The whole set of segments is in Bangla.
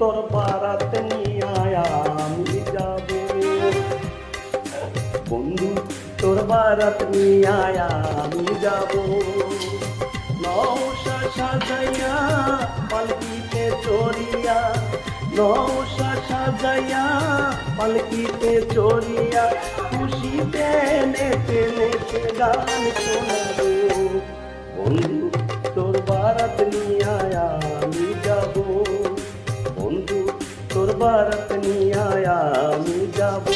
তোর বারাত নিয়ে আমি যাব বন্ধু তোর বারাত নিয়ে আমি যাব নৌশা সাজাইয়া পালকিতে চড়িয়া নৌশা সাজাইয়া পালকিতে চড়িয়া খুশিতে নেচে নেচে গান শোনাবো বন্ধু তোর বারাত নিয়ে আমি যাব বন্ধু তোর বারাত নিয়ে আমি যাব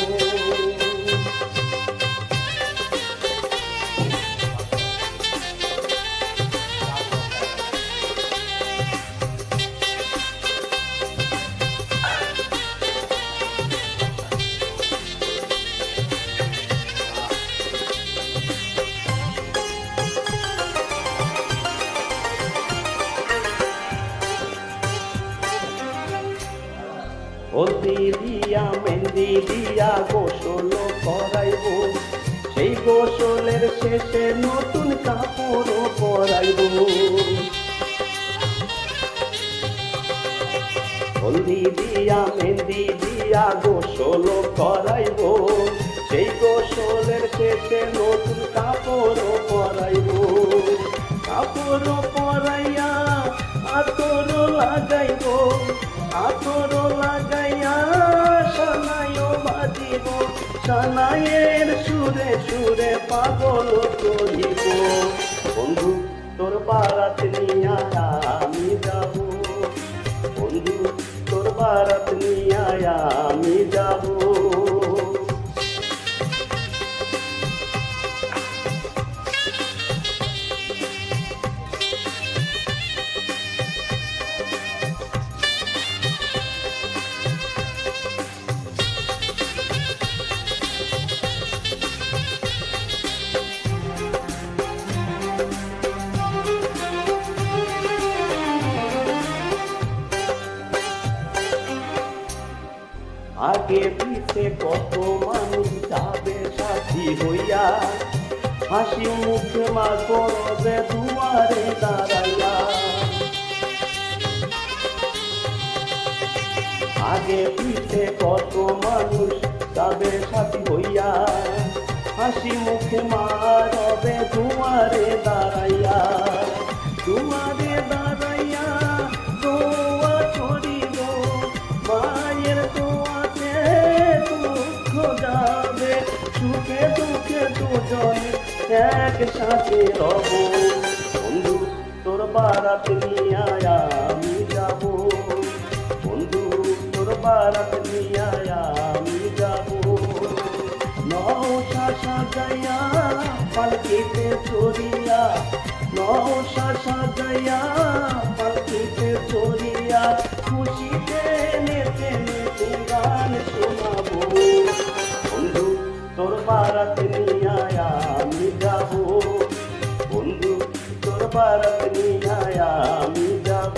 হলদি দিয়া মেহেন্দি দিয়া গোসল করাইব সেই গোসলের শেষে নতুন কাপড় পরাইব হলদি দিয়া মেহেন্দি দিয়া গোসল করাইব সেই গোসলের শেষে নতুন কাপড় পরাইব কাপড় পরাইয়া আতর লাগাইব আতর লাগাইয়া সানাইও বাজিব সানাইয়ের সুরে সুরে পাগল করিব বন্ধু তোর বারাত নিয়ে আমি যাব বন্ধু তোর বারাত নিয়ে আমি যাব আগে পিছে কত মানুষ যাবে সাথী হইয়া হাসি মুখে মা করবে দুয়ারে দাঁড়াইয়া আগে পিছে কত মানুষ যাবে সাথী হইয়া হাসি মুখে মা রবে দুয়ারে দাঁড়াইয়া দুয়ারে দাঁড়াইয়া দোয়া ছড়িব মায়ের দোয়াতে দুঃখ যাবে সুখে দুঃখে দুজনে একসাথে রব বন্ধু তোর বারাত নিয়ে আমি যাব বন্ধু তোর বারাত নিয়ে আমি যাব নৌশা সাজাইয়া পালকিতে চড়িয়া নৌশা সাজাইয়া পালকিতে চড়িয়া খুশিতে নেচে নেচে গান শোনাবো বন্ধু তোর বারাত নিয়ে আমি যাব বন্ধু তোর বারাত নিয়ে আমি যাব